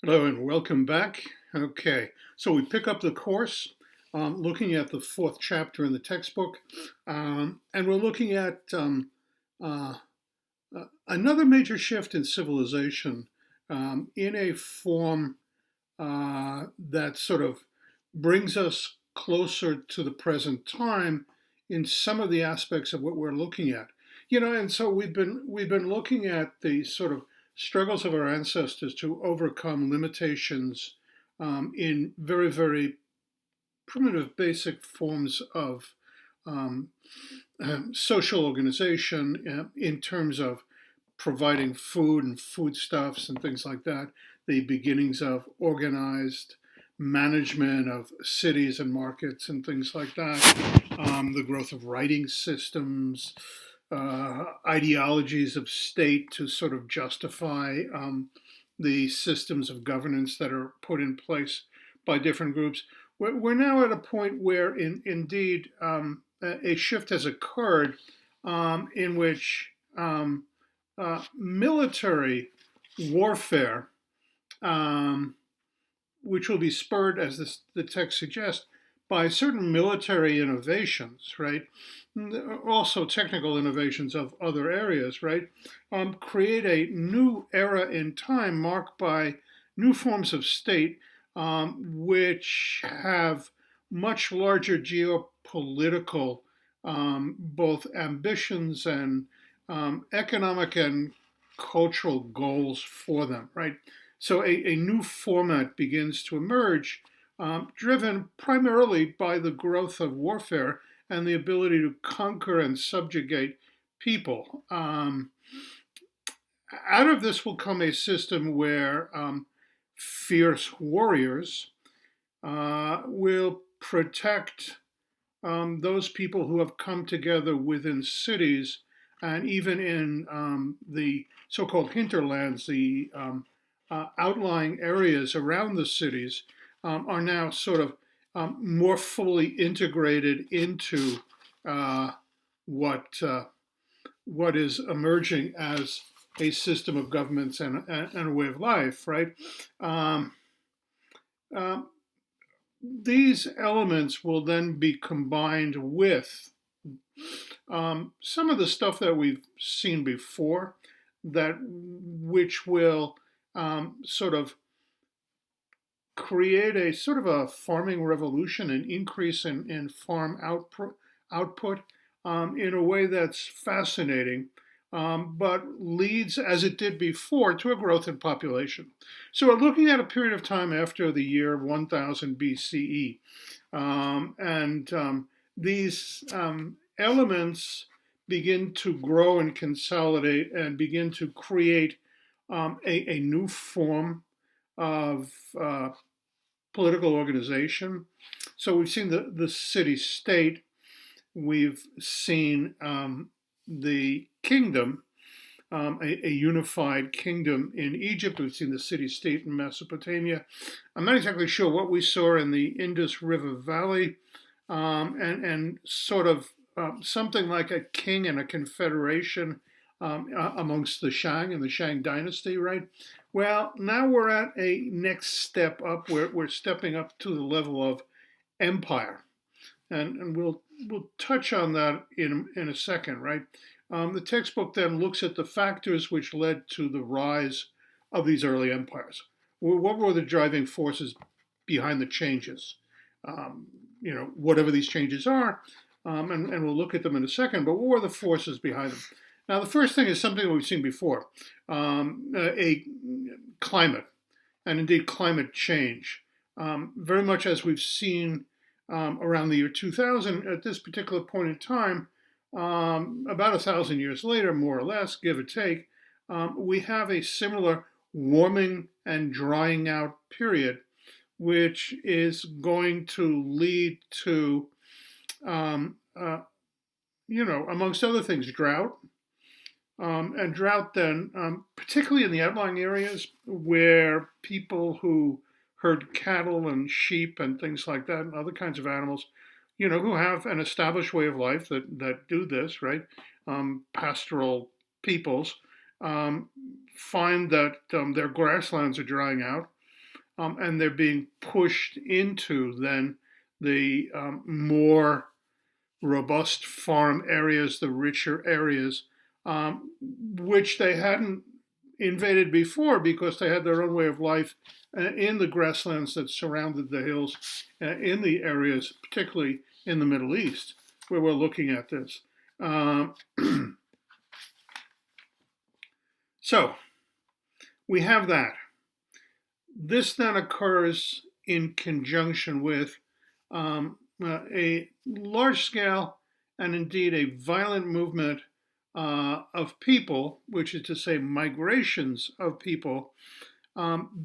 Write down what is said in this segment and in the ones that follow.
Hello and welcome back. Okay, so we pick up the course looking at the fourth chapter in the textbook, and we're looking at uh, another major shift in civilization in a form that sort of brings us closer to the present time in some of the aspects of what we're looking at. And so we've been looking at the sort of struggles of our ancestors to overcome limitations in very, very primitive, basic forms of um, social organization in terms of providing food and foodstuffs and things like that, the beginnings of organized management of cities and markets and things like that, the growth of writing systems, ideologies of state to sort of justify the systems of governance that are put in place by different groups. We're now at a point where, indeed, a shift has occurred in which military warfare, um, which will be spurred, as the text suggests, by certain military innovations, right? Also, technical innovations of other areas, right? Create a new era in time marked by new forms of state, which have much larger geopolitical both ambitions and economic and cultural goals for them, right? So a new format begins to emerge, driven primarily by the growth of warfare and the ability to conquer and subjugate people. Out of this will come a system where fierce warriors will protect those people who have come together within cities and even in the so-called hinterlands, the outlying areas around the cities, are now sort of more fully integrated into uh, what what is emerging as a system of governments and a way of life, right? Um, uh, these elements will then be combined with some of the stuff that we've seen before, that which will sort of create a sort of a farming revolution, an increase in farm output in a way that's fascinating, but leads, as it did before, to a growth in population. So we're looking at a period of time after the year 1000 BCE. And these elements begin to grow and consolidate and begin to create a new form of political organization. So we've seen the city state, we've seen the kingdom, a unified kingdom in Egypt. We've seen the city state in Mesopotamia. I'm not exactly sure what we saw in the Indus River Valley, and sort of something like a king and a confederation amongst the Shang and the Shang dynasty, right? Well, now we're at a next step up. We're stepping up to the level of empire, and we'll touch on that in a second, right? The textbook then looks at the factors which led to the rise of these early empires. What were the driving forces behind the changes? Um, whatever these changes are, and we'll look at them in a second, but what were the forces behind them? Now, the first thing is something that we've seen before, a climate, and indeed climate change. Very much as we've seen around the year 2000, at this particular point in time, about 1,000 years later, more or less, give or take, we have a similar warming and drying out period, which is going to lead to, amongst other things, drought. And drought then, particularly in the outlying areas where people who herd cattle and sheep and things like that, and other kinds of animals, who have an established way of life that do this, right? Pastoral peoples find that their grasslands are drying out, and they're being pushed into then the more robust farm areas, the richer areas, which they hadn't invaded before because they had their own way of life in the grasslands that surrounded the hills, in the areas, particularly in the Middle East, where we're looking at this. So we have that. This then occurs in conjunction with a large scale and indeed a violent movement of people, which is to say migrations of people,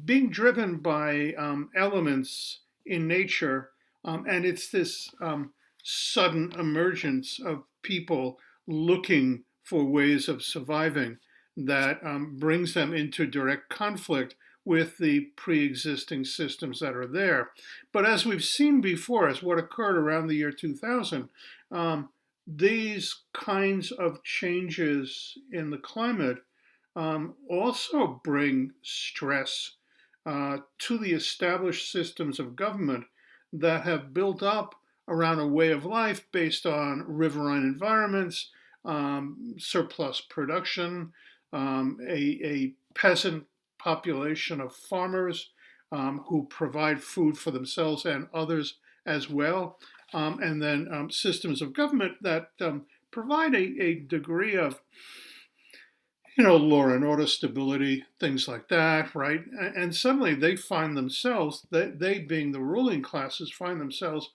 being driven by elements in nature. And it's this sudden emergence of people looking for ways of surviving that brings them into direct conflict with the pre-existing systems that are there. But as we've seen before, as what occurred around the year 2000, these kinds of changes in the climate also bring stress to the established systems of government that have built up around a way of life based on riverine environments, surplus production, a peasant population of farmers who provide food for themselves and others as well, and then systems of government that provide a degree of law and order, stability, things like that, right? And suddenly they find themselves, they being the ruling classes, find themselves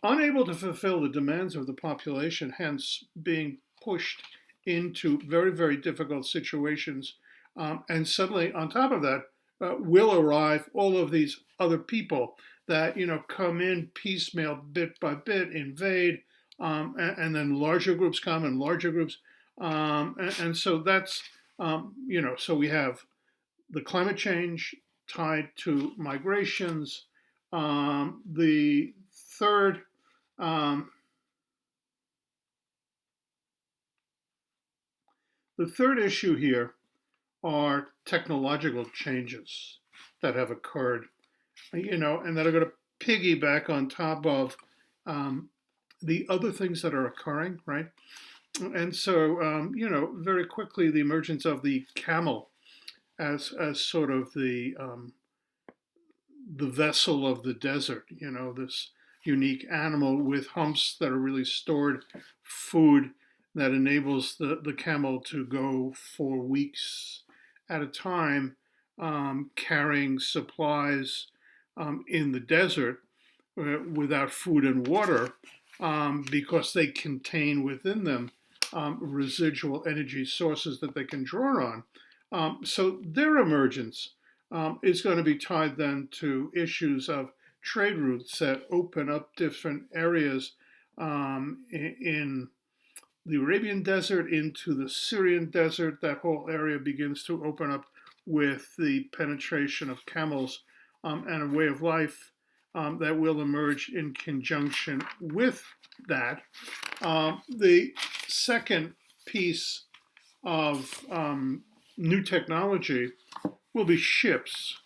unable to fulfill the demands of the population, hence being pushed into very, very difficult situations. And suddenly, on top of that, will arrive all of these other people that come in piecemeal, bit by bit, invade, and then larger groups come and larger groups. And so that's, so we have the climate change tied to migrations. The third, issue here are technological changes that have occurred, and that are going to piggyback on top of the other things that are occurring, right? And so, very quickly, the emergence of the camel as sort of the vessel of the desert, this unique animal with humps that are really stored food that enables the camel to go for weeks at a time, carrying supplies in the desert without food and water, because they contain within them residual energy sources that they can draw on. So their emergence is going to be tied then to issues of trade routes that open up different areas in the Arabian Desert into the Syrian Desert. That whole area begins to open up with the penetration of camels and a way of life that will emerge in conjunction with that. The second piece of new technology will be ships.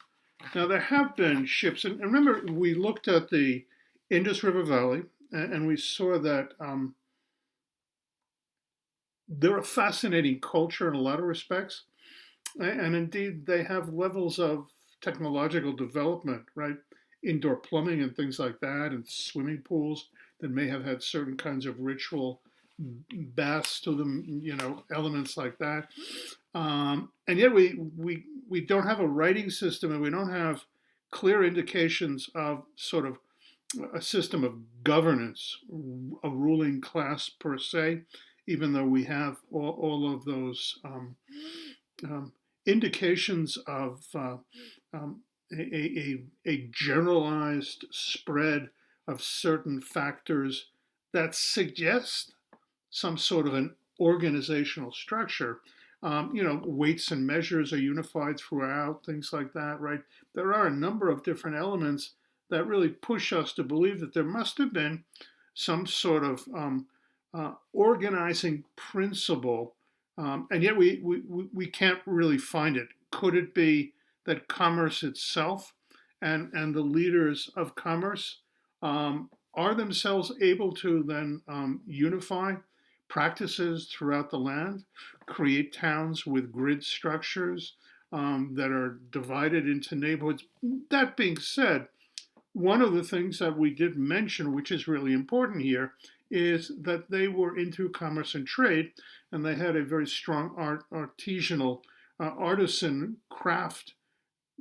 Now, there have been ships, and remember, we looked at the Indus River Valley, and we saw that they're a fascinating culture in a lot of respects, and indeed, they have levels of technological development, right? Indoor plumbing and things like that, and swimming pools that may have had certain kinds of ritual baths to them, elements like that. And yet we don't have a writing system, and we don't have clear indications of sort of a system of governance, a ruling class per se, even though we have all of those indications of a generalized spread of certain factors that suggest some sort of an organizational structure. Weights and measures are unified throughout, things like that, right? There are a number of different elements that really push us to believe that there must have been some sort of organizing principle, and yet we can't really find it. Could it be that commerce itself and the leaders of commerce are themselves able to then unify practices throughout the land, create towns with grid structures that are divided into neighborhoods. That being said, one of the things that we did mention, which is really important here, is that they were into commerce and trade, and they had a very strong artisanal, artisan craft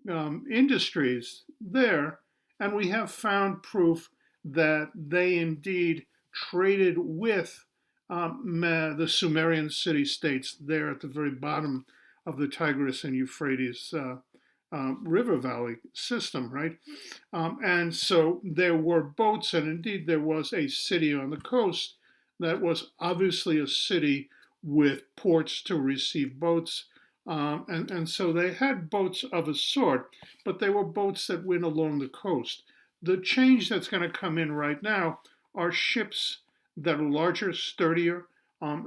industries there. And we have found proof that they indeed traded with the Sumerian city states there at the very bottom of the Tigris and Euphrates river valley system, right? And so there were boats, and indeed there was a city on the coast that was obviously a city with ports to receive boats. And so they had boats of a sort, but they were boats that went along the coast. The change that's going to come in right now are ships that are larger, sturdier,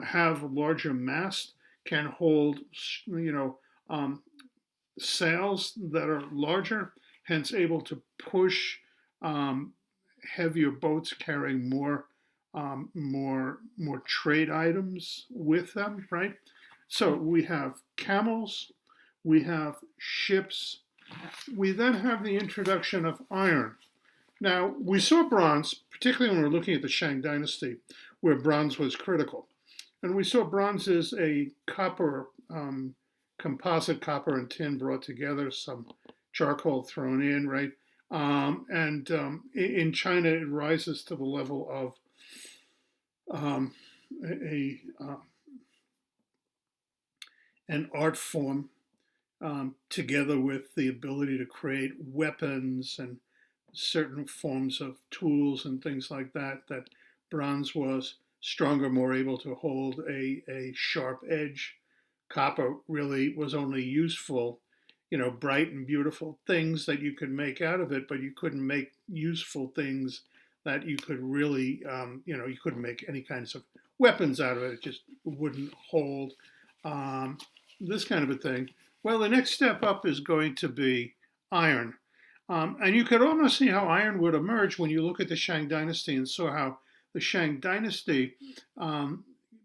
have larger mast, can hold, sails that are larger, hence able to push heavier boats carrying more trade items with them, right? So we have camels, we have ships, we then have the introduction of iron. Now, we saw bronze, particularly when we were looking at the Shang Dynasty, where bronze was critical. And we saw bronze as a copper, composite copper and tin brought together, some charcoal thrown in, right? In China, it rises to the level of an art form together with the ability to create weapons and certain forms of tools and things like that, that bronze was stronger, more able to hold a sharp edge. Copper really was only useful, bright and beautiful things that you could make out of it, but you couldn't make useful things that you could really, you couldn't make any kinds of weapons out of it. It just wouldn't hold this kind of a thing. Well, the next step up is going to be iron. And you could almost see how iron would emerge when you look at the Shang Dynasty and saw how the Shang Dynasty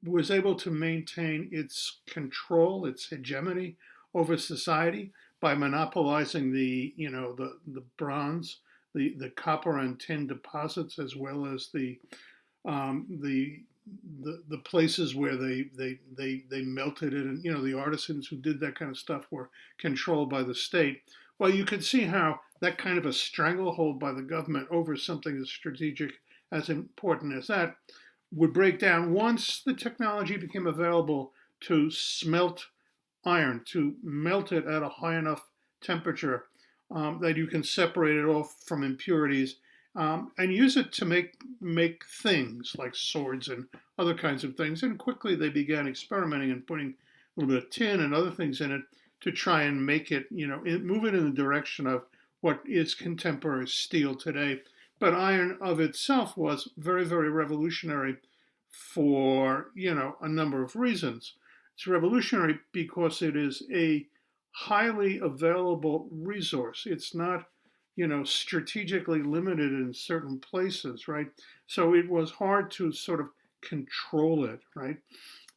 was able to maintain its control, its hegemony over society by monopolizing the bronze, the copper and tin deposits, as well as the places where they melted it, and the artisans who did that kind of stuff were controlled by the state. Well, you could see how that kind of a stranglehold by the government over something as strategic, as important as that, would break down once the technology became available to smelt iron, to melt it at a high enough temperature that you can separate it off from impurities and use it to make things like swords and other kinds of things. And quickly they began experimenting and putting a little bit of tin and other things in it to try and make it, move it in the direction of what is contemporary steel today. But iron of itself was very, very revolutionary for, a number of reasons. It's revolutionary because it is a highly available resource. It's not, strategically limited in certain places, right? So it was hard to sort of control it, right?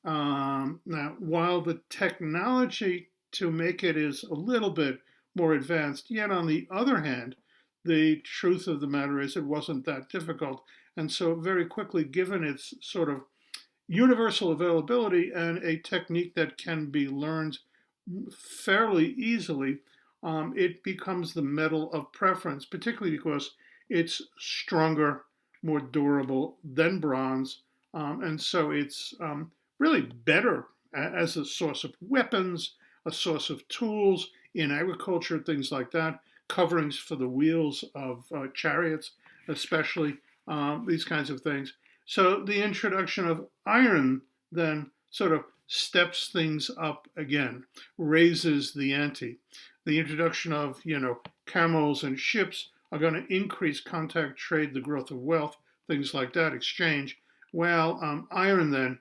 Now, while the technology to make it is a little bit more advanced, yet on the other hand, the truth of the matter is it wasn't that difficult. And so very quickly, given its sort of universal availability and a technique that can be learned fairly easily, it becomes the metal of preference, particularly because it's stronger, more durable than bronze. And so it's really better as a source of weapons, a source of tools in agriculture, things like that, coverings for the wheels of chariots, especially, these kinds of things. So the introduction of iron then sort of steps things up again, raises the ante. The introduction of, camels and ships are going to increase contact trade, the growth of wealth, things like that, exchange. Well, iron then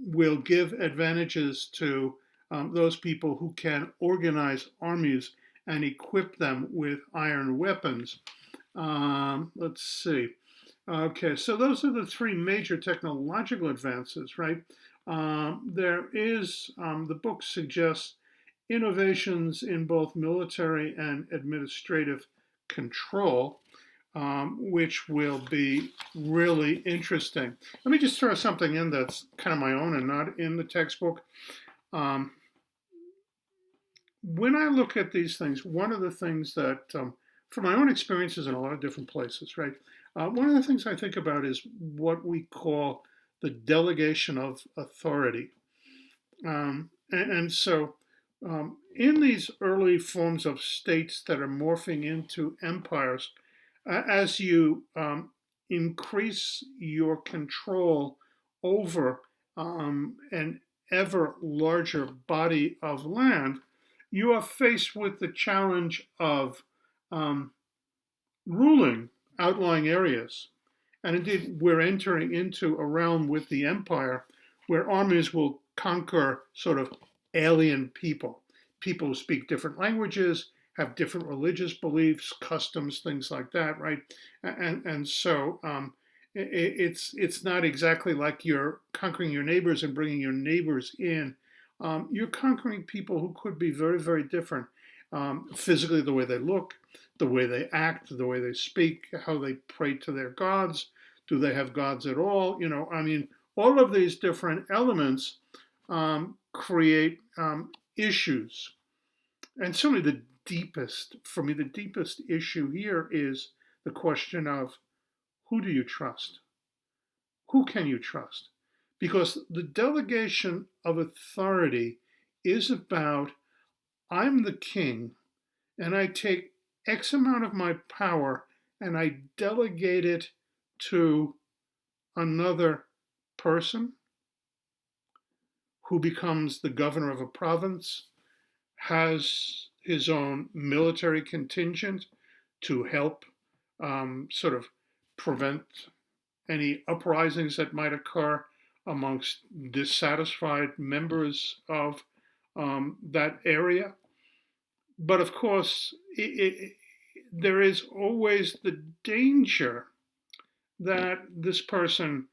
will give advantages to those people who can organize armies and equip them with iron weapons. Let's see. Okay, so those are the three major technological advances, right? There is, the book suggests innovations in both military and administrative control, which will be really interesting. Let me just throw something in that's kind of my own and not in the textbook. Um, when I look at these things, one of the things that, from my own experiences in a lot of different places, right? One of the things I think about is what we call the delegation of authority. And so, in these early forms of states that are morphing into empires, as you increase your control over an ever larger body of land, you are faced with the challenge of um, ruling outlying areas. And indeed, we're entering into a realm with the empire where armies will conquer sort of alien people, people who speak different languages, have different religious beliefs, customs, things like that, right? And so it's not exactly like you're conquering your neighbors and bringing your neighbors in. You're conquering people who could be very, very different, physically, the way they look, the way they act, the way they speak, how they pray to their gods. Do they have gods at all? I mean, all of these different elements create issues. And certainly for me, the deepest issue here is the question of who do you trust? Who can you trust? Because the delegation of authority is about I'm the king and I take X amount of my power and I delegate it to another person who becomes the governor of a province, has his own military contingent to help sort of prevent any uprisings that might occur amongst dissatisfied members of that area. But of course, there is always the danger that this person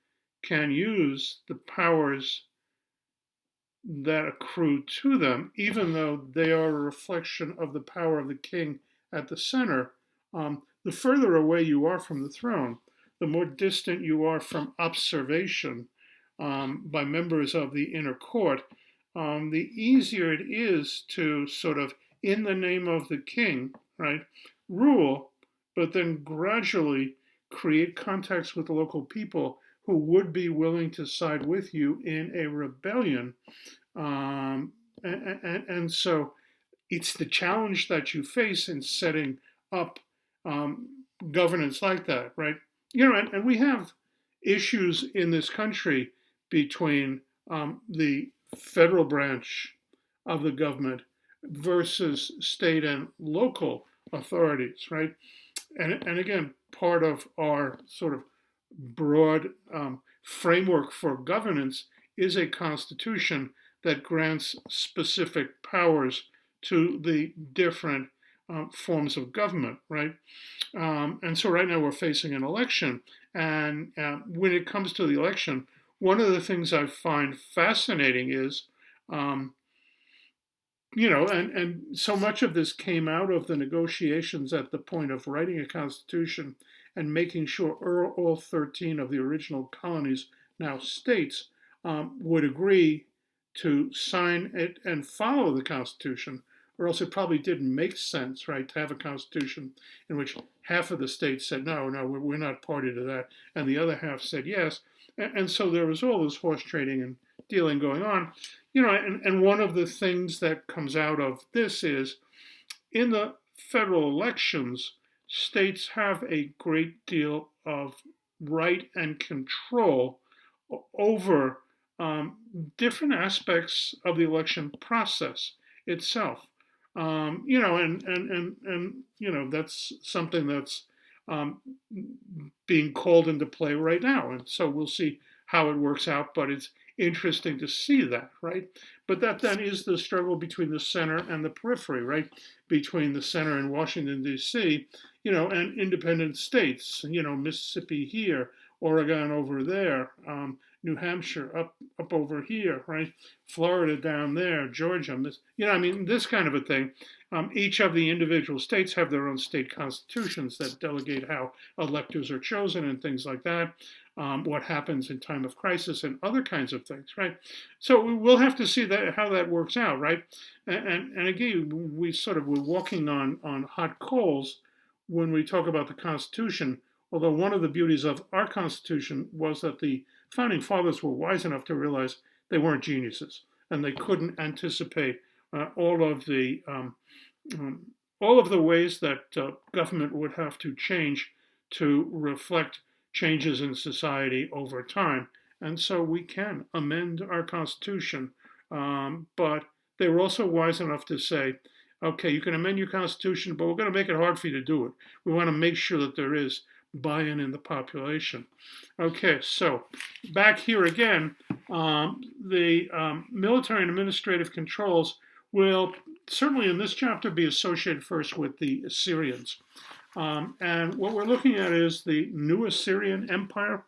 can use the powers that accrue to them, even though they are a reflection of the power of the king at the center. The further away you are from the throne, the more distant you are from observation by members of the inner court, the easier it is to sort of, in the name of the king, right, rule, but then gradually create contacts with the local people who would be willing to side with you in a rebellion. And so it's the challenge that you face in setting up governance like that, right? And we have issues in this country between the federal branch of the government versus state and local authorities, right? And again, part of our sort of broad framework for governance is a constitution that grants specific powers to the different forms of government, right? And so right now we're facing an election. And when it comes to the election, one of the things I find fascinating is, and so much of this came out of the negotiations at the point of writing a constitution and making sure all 13 of the original colonies, now states, would agree to sign it and follow the Constitution, or else it probably didn't make sense, right, to have a Constitution in which half of the states said, no, we're not party to that, and the other half said yes. And so there was all this horse trading and dealing going on. And one of the things that comes out of this is in the federal elections, states have a great deal of right and control over different aspects of the election process itself. That's something that's being called into play right now, and so we'll see how it works out, but it's interesting to see that, right? But that then is the struggle between the center and the periphery, right? Between the center and Washington, D.C., and independent states, Mississippi here, Oregon over there, New Hampshire up over here, right? Florida down there, Georgia, this kind of a thing. Each of the individual states have their own state constitutions that delegate how electors are chosen and things like that. What happens in time of crisis and other kinds of things, right? So we'll have to see how that works out, right? And again, we're walking on hot coals when we talk about the Constitution. Although one of the beauties of our Constitution was that the founding fathers were wise enough to realize they weren't geniuses and they couldn't anticipate all of the ways that government would have to change to reflect changes in society over time. And so we can amend our Constitution. But they were also wise enough to say, okay, you can amend your Constitution, but we're going to make it hard for you to do it. We want to make sure that there is buy-in in the population. Okay, so back here again, the military and administrative controls will certainly in this chapter be associated first with the Assyrians. And what we're looking at is the new Assyrian Empire.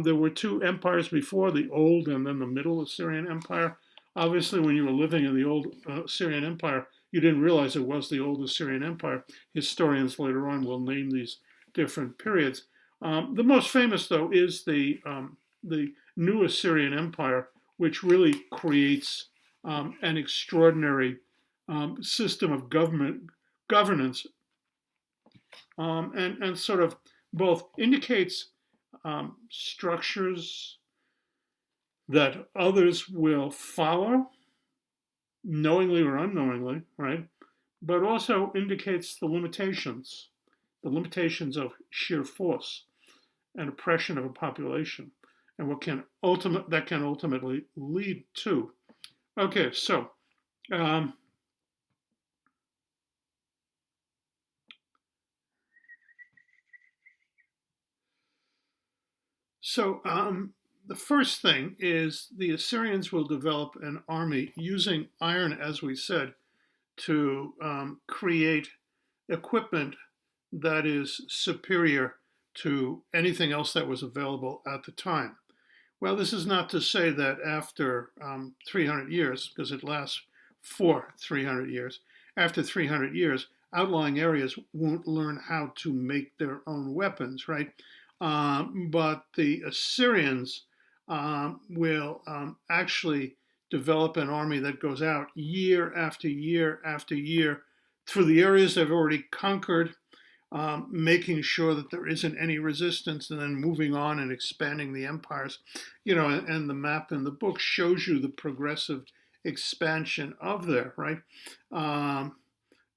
There were two empires before, the old and then the middle Assyrian Empire. Obviously, when you were living in the old Assyrian Empire, you didn't realize it was the old Assyrian Empire. Historians later on will name these different periods. The most famous, though, is the new Assyrian Empire, which really creates an extraordinary system of governance, and sort of both indicates structures that others will follow, knowingly or unknowingly, right? But also indicates the limitations of sheer force and oppression of a population, and what can ultimately lead to. Okay, so the first thing is the Assyrians will develop an army using iron, as we said, to create equipment that is superior to anything else that was available at the time. Well, this is not to say that after 300 years, because it lasts for 300 years, after 300 years, outlying areas won't learn how to make their own weapons, right? But the Assyrians will actually develop an army that goes out year after year after year through the areas they've already conquered, making sure that there isn't any resistance, and then moving on and expanding the empires. And the map in the book shows you the progressive expansion of there, right?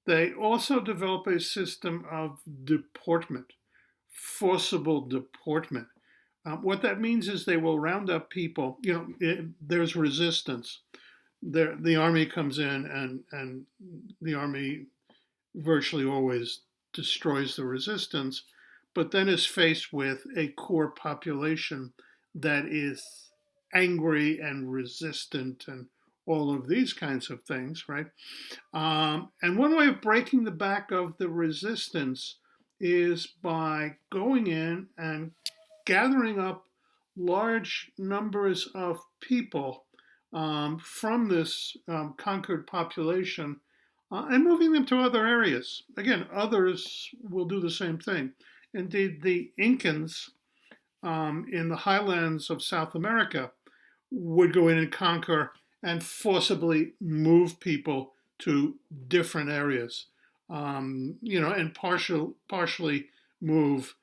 They also develop a system of deportment, forcible deportment. What that means is they will round up people. There's resistance. The army comes in, and the army virtually always destroys the resistance, but then is faced with a core population that is angry and resistant and all of these kinds of things, right? And one way of breaking the back of the resistance is by going in and gathering up large numbers of people from this conquered population and moving them to other areas. Again, others will do the same thing. Indeed, the Incans in the highlands of South America would go in and conquer and forcibly move people to different areas, and partially move,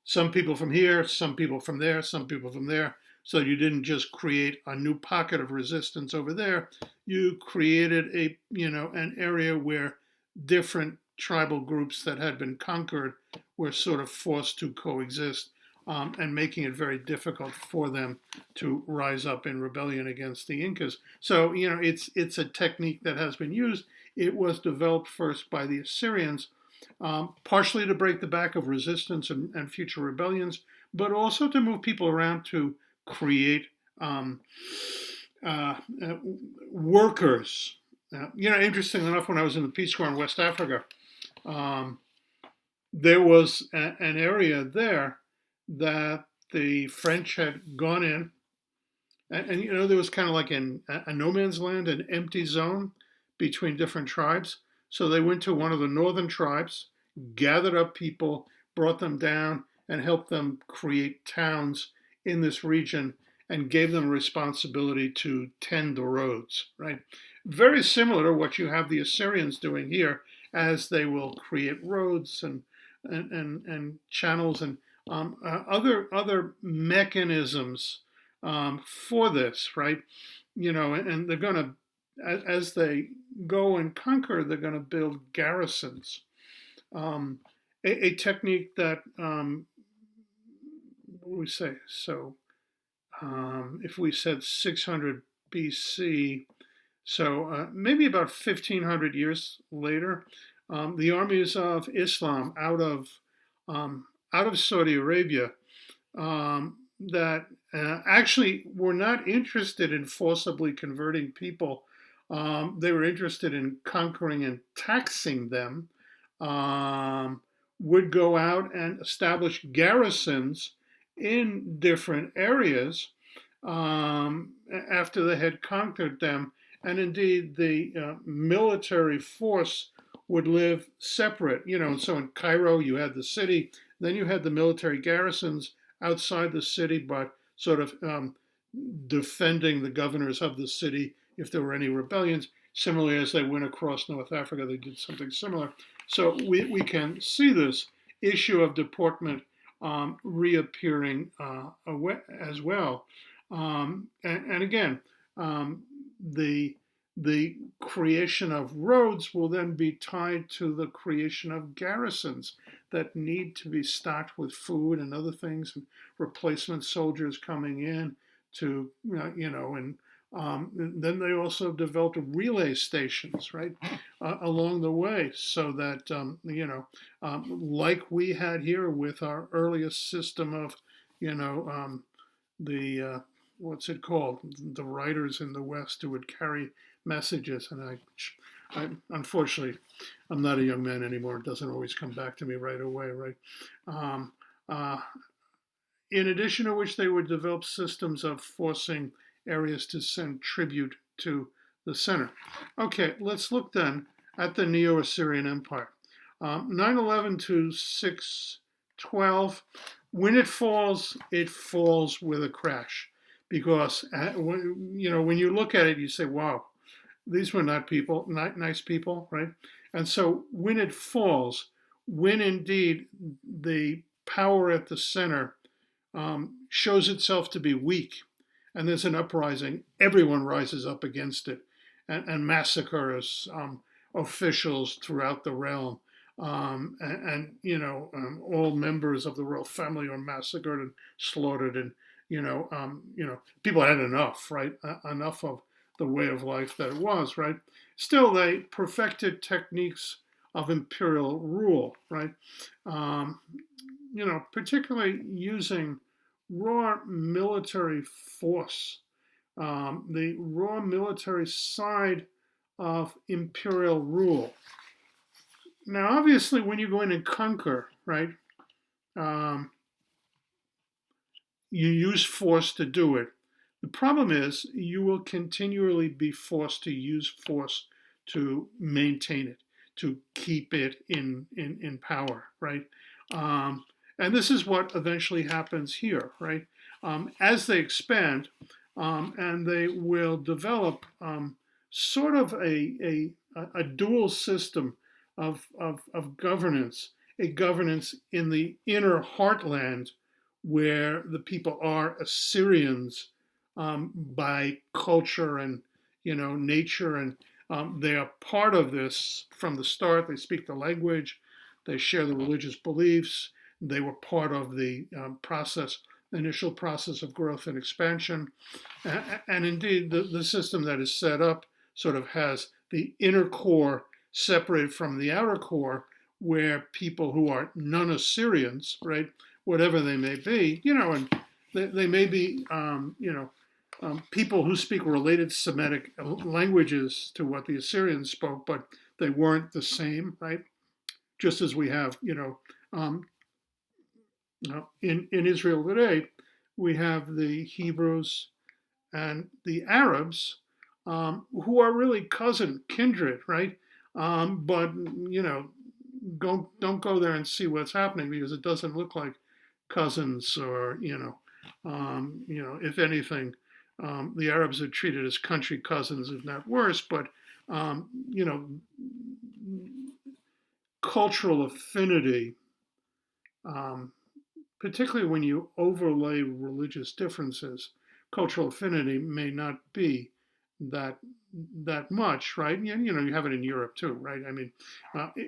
some people from here, some people from there, some people from there. So you didn't just create a new pocket of resistance over there. You created an area where different tribal groups that had been conquered were sort of forced to coexist, and making it very difficult for them to rise up in rebellion against the Incas. So, it's a technique that has been used. It was developed first by the Assyrians, partially to break the back of resistance and future rebellions, but also to move people around to create um, uh, uh, workers. Interesting enough, when I was in the Peace Corps in West Africa, um, there was an area there that the French had gone in, and there was kind of like a no man's land, an empty zone between different tribes. So they went to one of the northern tribes, gathered up people, brought them down, and helped them create towns in this region, and gave them responsibility to tend the roads, right? Very similar to what you have the Assyrians doing here, as they will create roads and channels and other mechanisms for this, right? And they're going to, as they go and conquer, they're going to build garrisons. A technique that, what do we say? So, if we said 600 BC, so maybe about 1500 years later, the armies of Islam out of Saudi Arabia that actually were not interested in forcibly converting people. They were interested in conquering and taxing them. Would go out and establish garrisons in different areas after they had conquered them. And indeed, the military force would live separate. And so in Cairo, you had the city, then you had the military garrisons outside the city, but sort of defending the governors of the city if there were any rebellions. Similarly, as they went across North Africa, they did something similar. So we can see this issue of deportment reappearing as well. And again, the creation of roads will then be tied to the creation of garrisons that need to be stocked with food and other things, and replacement soldiers coming in to, and then they also developed relay stations, right, along the way, so that, like we had here with our earliest system of, the what's it called? The writers in the West who would carry messages. And I unfortunately, I'm not a young man anymore. It doesn't always come back to me right away, right? Um, uh, in addition to which, they would develop systems of forcing areas to send tribute to the center. Okay, let's look then at the Neo-Assyrian Empire. 911 to 612. When it falls with a crash, because when you look at it, you say, "Wow, these were not nice people," right? And so when it falls, when indeed the power at the center shows itself to be weak, and there's an uprising, everyone rises up against it and massacres officials throughout the realm. All members of the royal family are massacred and slaughtered, and people had enough, right? Enough of the way of life that it was, right? Still, they perfected techniques of imperial rule, right? Particularly using raw military force, the raw military side of imperial rule. Now, obviously, when you go in and conquer, right, you use force to do it. The problem is you will continually be forced to use force to maintain it, to keep it in power, right? And this is what eventually happens here, right? As they expand, and they will develop sort of a dual system of governance, a governance in the inner heartland where the people are Assyrians by culture and nature, and they are part of this from the start. They speak the language, they share the religious beliefs. They were part of the initial process of growth and expansion, and indeed the system that is set up sort of has the inner core separated from the outer core, where people who are non-Assyrians, right, whatever they may be, and they may be, people who speak related Semitic languages to what the Assyrians spoke, but they weren't the same, right? Just as we have, um, in Israel today, we have the Hebrews and the Arabs, who are really cousin, kindred, right? But don't go there and see what's happening because it doesn't look like cousins, or if anything, the Arabs are treated as country cousins, if not worse. But um, you know, cultural affinity, um, particularly when you overlay religious differences, cultural affinity may not be that that much, right? You have it in Europe too, right? I mean,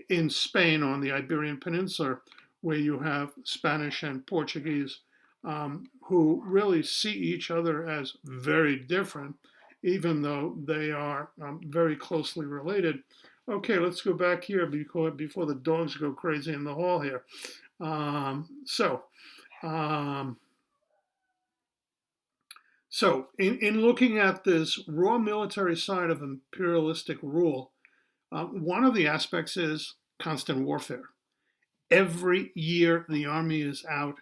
in Spain on the Iberian Peninsula, where you have Spanish and Portuguese, who really see each other as very different, even though they are very closely related. Okay, let's go back here before the dogs go crazy in the hall here. So, um, in looking at this raw military side of imperialistic rule, one of the aspects is constant warfare. Every year, the army is out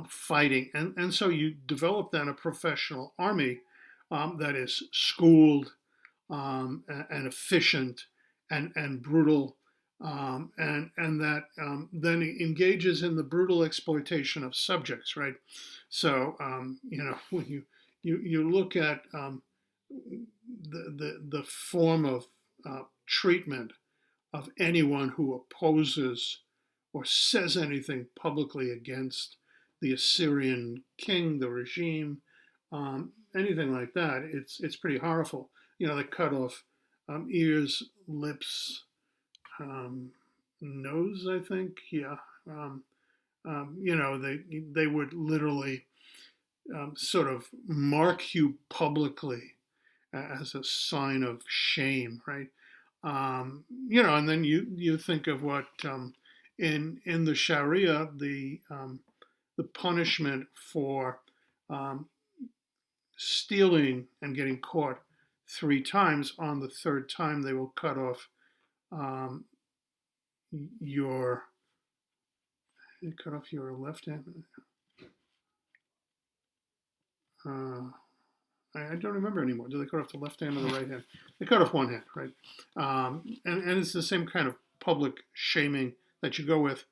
fighting, and so you develop then a professional army that is schooled, and efficient, and brutal, and that then engages in the brutal exploitation of subjects, right? So when you look at the form of treatment of anyone who opposes or says anything publicly against the Assyrian king, the regime, anything like that, it's pretty horrible. They cut off ears, lips, nose, I think. Yeah. They would literally sort of mark you publicly as a sign of shame, right? And then you think of what in the Sharia, the punishment for stealing and getting caught 3 times. On the third time, they will cut off um, your left hand. Uh, I don't remember anymore. Do they cut off the left hand or the right hand? They cut off one hand, right? And it's the same kind of public shaming that you go with.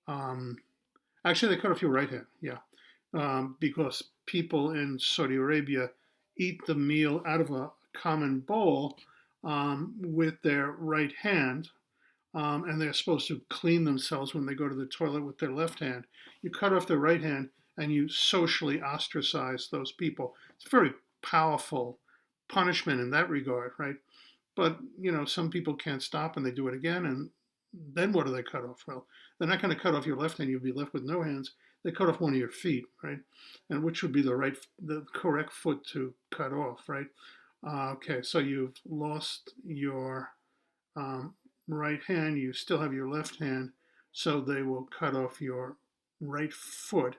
Um, Actually, they cut off your right hand, yeah, because people in Saudi Arabia eat the meal out of a common bowl with their right hand, and they're supposed to clean themselves when they go to the toilet with their left hand. You cut off their right hand and you socially ostracize those people. It's a very powerful punishment in that regard, right? But some people can't stop and they do it again, and then what do they cut off? Well, they're not going to cut off your left hand; you'll be left with no hands. They cut off one of your feet, right? And which would be the correct foot to cut off, right? Okay, so you've lost your um, right hand. You still have your left hand, so they will cut off your right foot,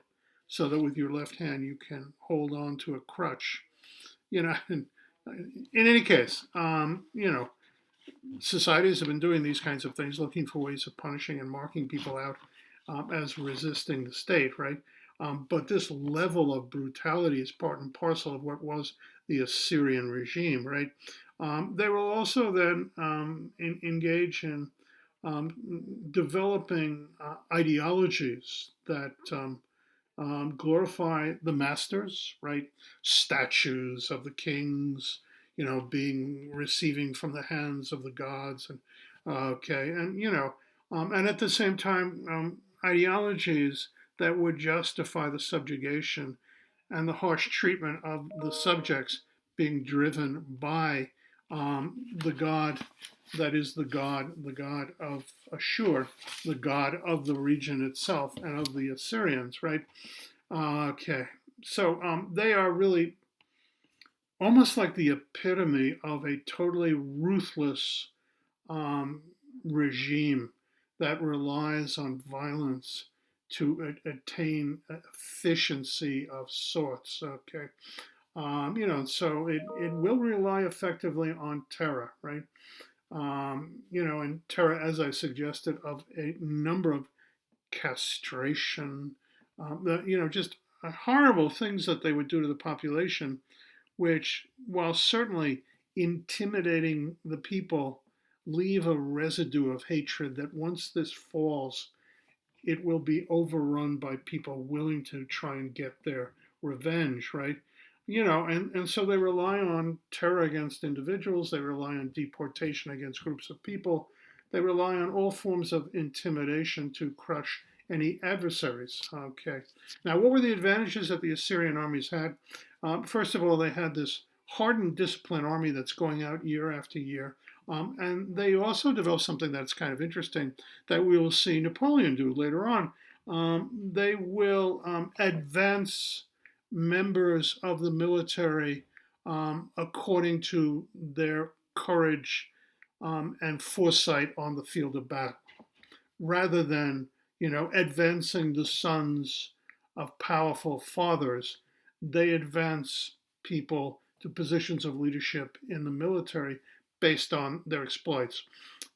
so that with your left hand you can hold on to a crutch. And in any case, societies have been doing these kinds of things, looking for ways of punishing and marking people out as resisting the state, right? But this level of brutality is part and parcel of what was the Assyrian regime, right? They will also then engage in developing ideologies that glorify the masters, right? Statues of the kings, being receiving from the hands of the gods, and okay, and at the same time, ideologies that would justify the subjugation and the harsh treatment of the subjects being driven by the god that is the god of Ashur, the god of the region itself and of the Assyrians, right? Okay, so they are really almost like the epitome of a totally ruthless um, regime that relies on violence to attain efficiency of sorts. Okay, so it will rely effectively on terror, right? And terror, as I suggested, of a number of castration, just horrible things that they would do to the population, which, while certainly intimidating the people, leave a residue of hatred that once this falls, it will be overrun by people willing to try and get their revenge, right? And so they rely on terror against individuals, they rely on deportation against groups of people, they rely on all forms of intimidation to crush any adversaries. Okay. Now, what were the advantages that the Assyrian armies had? First of all, they had this hardened, disciplined army that's going out year after year. And they also developed something that's kind of interesting that we will see Napoleon do later on. They will advance members of the military according to their courage and foresight on the field of battle, rather than advancing the sons of powerful fathers. They advance people to positions of leadership in the military based on their exploits.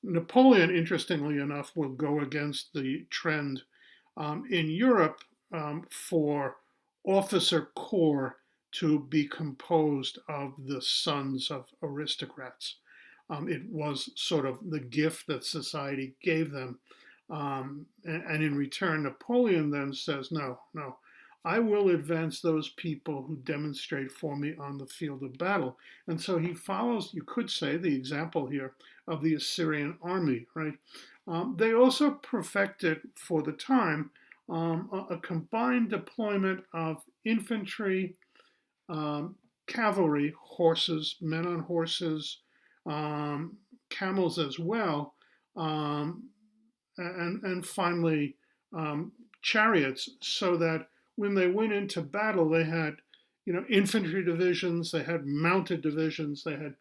Napoleon, interestingly enough, will go against the trend in Europe for officer corps to be composed of the sons of aristocrats. It was sort of the gift that society gave them. And in return, Napoleon then says, no, I will advance those people who demonstrate for me on the field of battle. And so he follows, you could say, the example here of the Assyrian army, right? They also perfected, for the time, a combined deployment of infantry, cavalry, horses, men on horses, camels as well, and finally chariots, so that when they went into battle, they had infantry divisions, they had mounted divisions, they had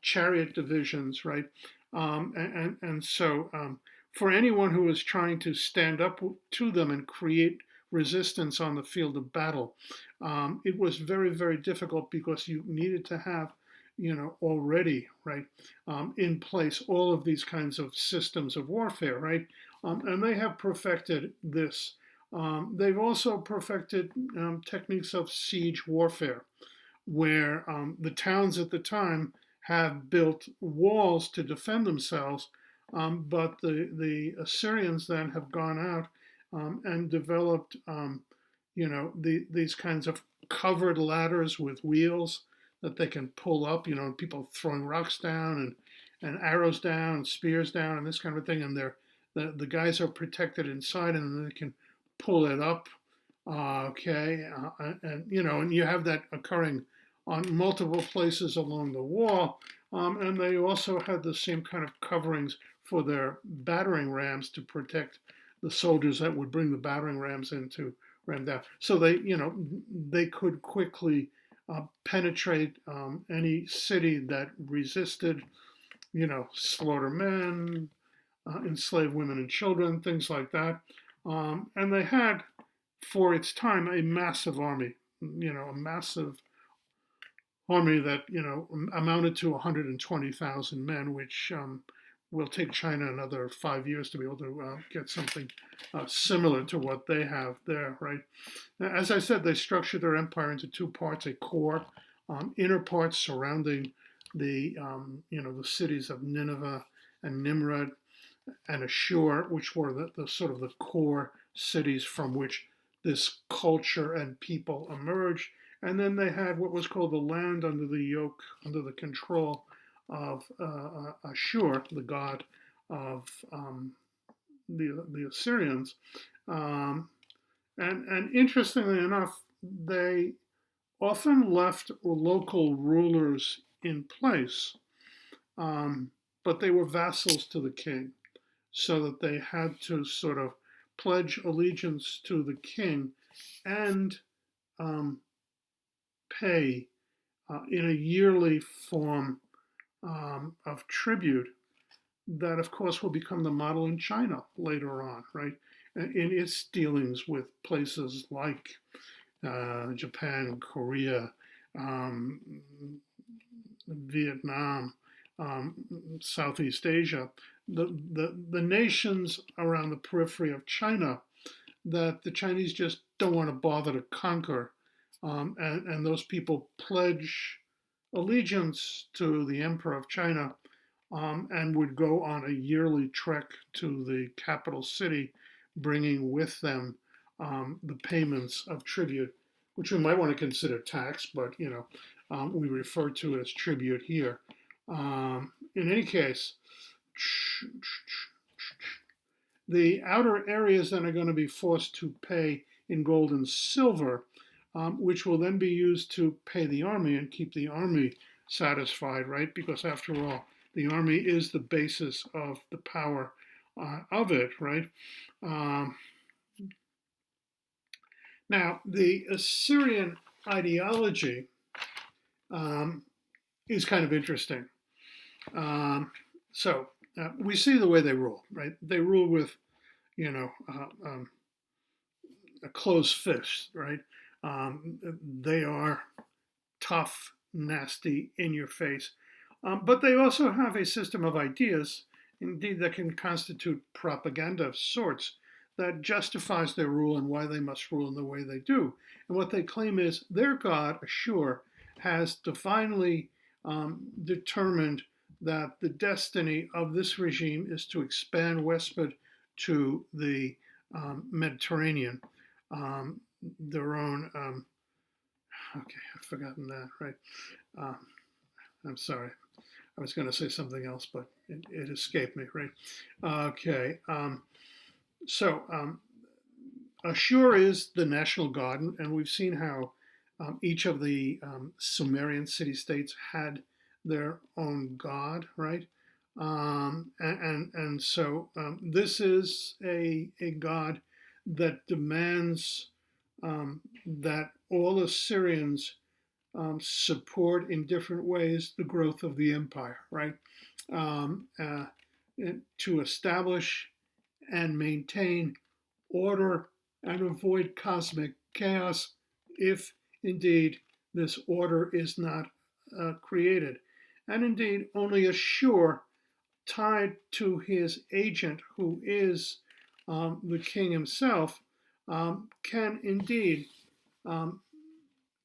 chariot divisions, right? And so for anyone who was trying to stand up to them and create resistance on the field of battle, it was very, very difficult, because you needed to have already, right, in place all of these kinds of systems of warfare, right? And they have perfected this. They've also perfected techniques of siege warfare, where the towns at the time have built walls to defend themselves, but the Assyrians then have gone out and developed, these kinds of covered ladders with wheels that they can pull up, people throwing rocks down and arrows down and spears down and this kind of thing. And the guys are protected inside, and then they can pull it up. And you have that occurring on multiple places along the wall. And they also had the same kind of coverings for their battering rams to protect the soldiers that would bring the battering rams in to ram down. So they could quickly penetrate any city that resisted, slaughter men, enslave women and children, things like that. And they had, for its time, a massive army, a massive army that, amounted to 120,000 men, which will take China another 5 years to be able to get something similar to what they have there, right? As I said, they structured their empire into two parts: a core, inner parts surrounding the cities of Nineveh and Nimrud and Ashur, which were the sort of the core cities from which this culture and people emerged. And then they had what was called the land under the yoke, under the control of Ashur, the god of the Assyrians. And interestingly enough, they often left local rulers in place, but they were vassals to the king, so that they had to sort of pledge allegiance to the king and pay in a yearly form of tribute that, of course, will become the model in China later on, right? In its dealings with places like Japan, Korea, um, Vietnam, um, Southeast Asia, the nations around the periphery of China that the Chinese just don't want to bother to conquer. And those people pledge allegiance to the Emperor of China, and would go on a yearly trek to the capital city, bringing with them the payments of tribute, which we might want to consider tax, but we refer to it as tribute here. In any case, the outer areas then are going to be forced to pay in gold and silver, which will then be used to pay the army and keep the army satisfied, right? Because after all, the army is the basis of the power of it, right? Um, Now, the Assyrian ideology um, is kind of interesting. Um, so we see the way they rule, right? They rule with, you know, a closed fist, right? They are tough, nasty, in your face. But they also have a system of ideas, indeed, that can constitute propaganda of sorts that justifies their rule and why they must rule in the way they do. And what they claim is their God, Ashur, has divinely determined that the destiny of this regime is to expand westward to the Mediterranean. Um, their own, okay, I've forgotten that, right? Um, I'm sorry. I was going to say something else, but it escaped me, right? Okay. So Ashur is the national god, and we've seen how each of the Sumerian city-states had their own god, right? And so this is a god that demands that all Assyrians support in different ways the growth of the empire, right? Um, uh, to establish and maintain order and avoid cosmic chaos if indeed this order is not created. And indeed, only Ashur, tied to his agent, who is the king himself, can indeed um,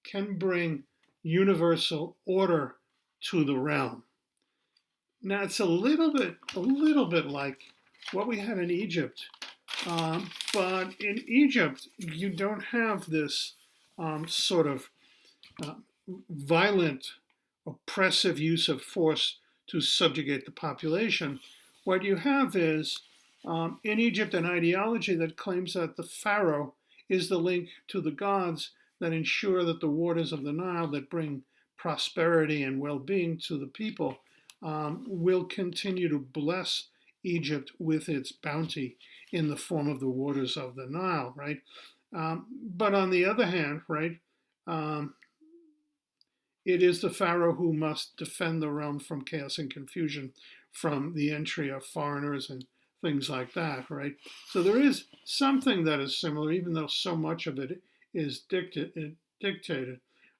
can bring universal order to the realm. Now it's a little bit like what we had in Egypt, but in Egypt you don't have this sort of uh, violent, oppressive use of force to subjugate the population. What you have is in Egypt an ideology that claims that the pharaoh is the link to the gods that ensure that the waters of the Nile that bring prosperity and well-being to the people will continue to bless Egypt with its bounty in the form of the waters of the Nile, right? But on the other hand, right, um, it is the pharaoh who must defend the realm from chaos and confusion, from the entry of foreigners and things like that, right? So there is something that is similar, even though so much of it is dictated.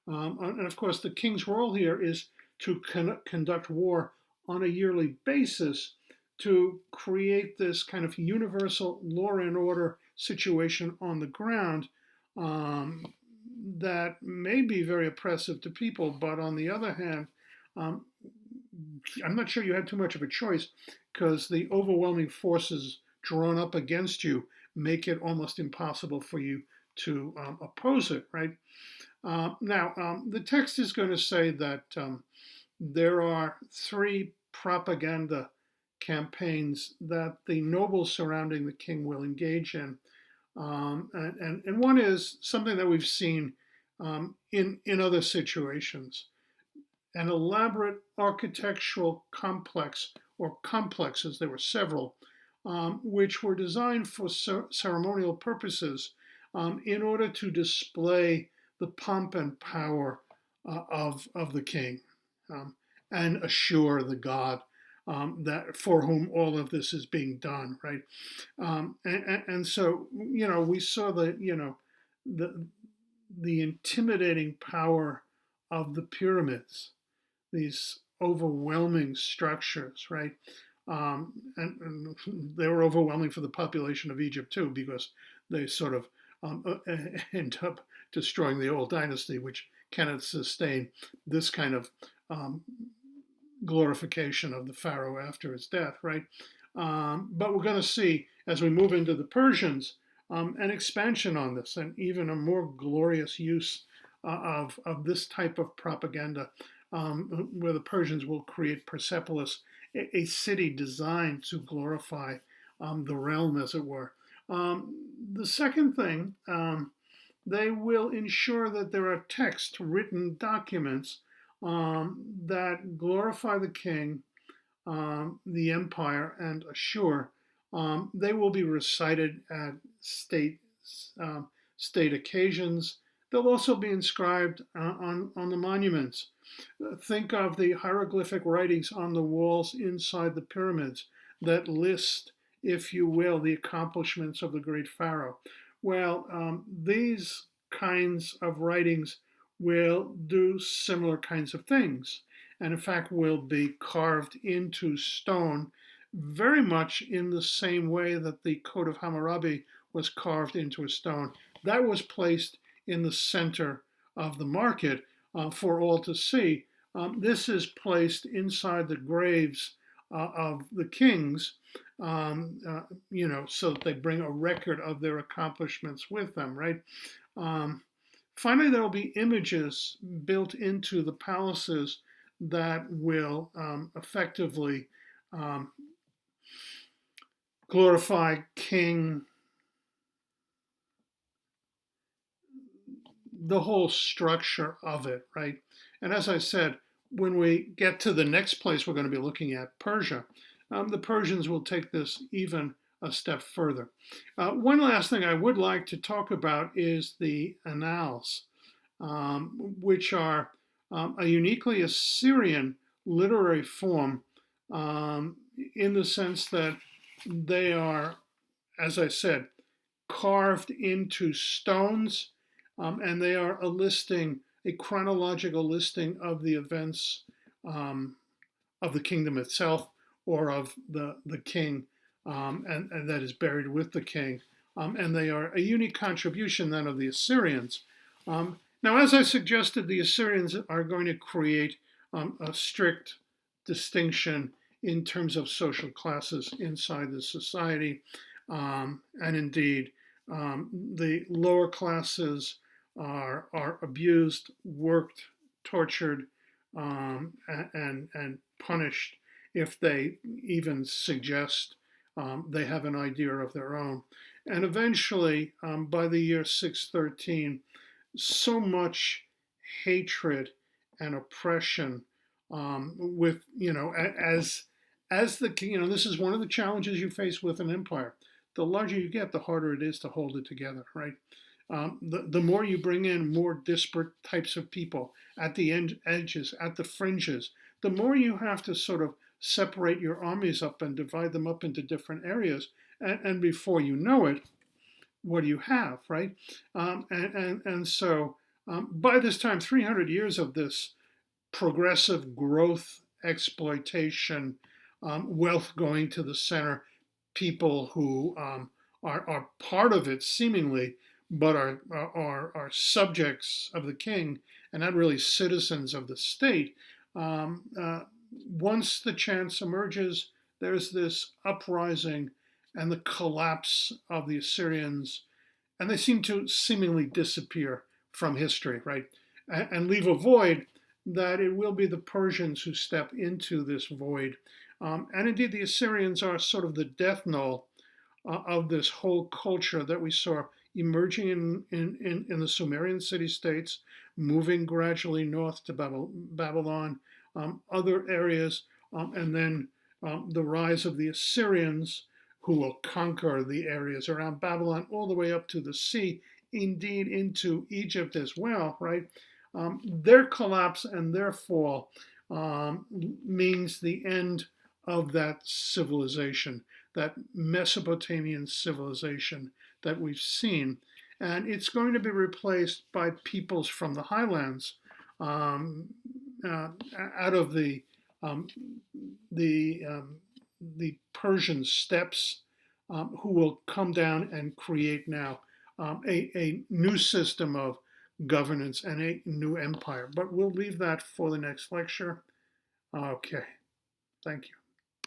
And of course, the king's role here is to conduct war on a yearly basis to create this kind of universal law and order situation on the ground. Um, that may be very oppressive to people, but on the other hand, um, I'm not sure you had too much of a choice because the overwhelming forces drawn up against you make it almost impossible for you to oppose it, right? Now, the text is going to say that there are three propaganda campaigns that the nobles surrounding the king will engage in. And one is something that we've seen in other situations, an elaborate architectural complex or complexes, there were several, which were designed for ceremonial purposes in order to display the pomp and power of the king um, and assure the god that for whom all of this is being done, right? And so, we saw the the intimidating power of the pyramids, these overwhelming structures, right? And they were overwhelming for the population of Egypt too, because they sort of end up destroying the old dynasty, which cannot sustain this kind of um, glorification of the pharaoh after his death, right? But we're going to see as we move into the Persians an expansion on this and even a more glorious use of this type of propaganda, where the Persians will create Persepolis, a city designed to glorify the realm, as it were. The second thing, they will ensure that there are text, written documents that glorify the king, the empire, and assure they will be recited at um, state occasions. They'll also be inscribed on the monuments. Think of the hieroglyphic writings on the walls inside the pyramids that list, if you will, the accomplishments of the great pharaoh. Well, these kinds of writings will do similar kinds of things, and in fact will be carved into stone very much in the same way that the Code of Hammurabi was carved into a stone. That was placed in the center of the market for all to see. This is placed inside the graves of the kings, so that they bring a record of their accomplishments with them, right? Finally, there will be images built into the palaces that will effectively glorify king, the whole structure of it, right? And as I said, when we get to the next place we're going to be looking at, Persia, the Persians will take this even a step further. One last thing I would like to talk about is the Annals, which are a uniquely Assyrian literary form, in the sense that they are, as I said, carved into stones, and they are a chronological listing of the events of the kingdom itself, or of the king, and that is buried with the king. And they are a unique contribution then of the Assyrians. Now, as I suggested, the Assyrians are going to create a strict distinction in terms of social classes inside the society. And indeed, the lower classes are abused, worked, tortured, and punished if they even suggest they have an idea of their own. And eventually, by the year 613, so much hatred and oppression, with, as the king, this is one of the challenges you face with an empire. The larger you get, the harder it is to hold it together, right? The more you bring in more disparate types of people at the edges, at the fringes, the more you have to sort of separate your armies up and divide them up into different areas. And before you know it, what do you have, right? And so by this time, 300 years of this progressive growth, exploitation, wealth going to the center, people who are part of it seemingly, but are subjects of the king and not really citizens of the state. Once the chance emerges, there's this uprising and the collapse of the Assyrians, and they seem to seemingly disappear from history, right? And leave a void that it will be the Persians who step into this void. And indeed, the Assyrians are sort of the death knell of this whole culture that we saw emerging in the Sumerian city-states, moving gradually north to Babylon, other areas, and then the rise of the Assyrians, who will conquer the areas around Babylon all the way up to the sea, indeed into Egypt as well, right? Their collapse and their fall means the end of that civilization, that Mesopotamian civilization that we've seen. And it's going to be replaced by peoples from the highlands, um, out of um, the the Persian steppes, who will come down and create now a new system of governance and a new empire. But we'll leave that for the next lecture. Okay, thank you.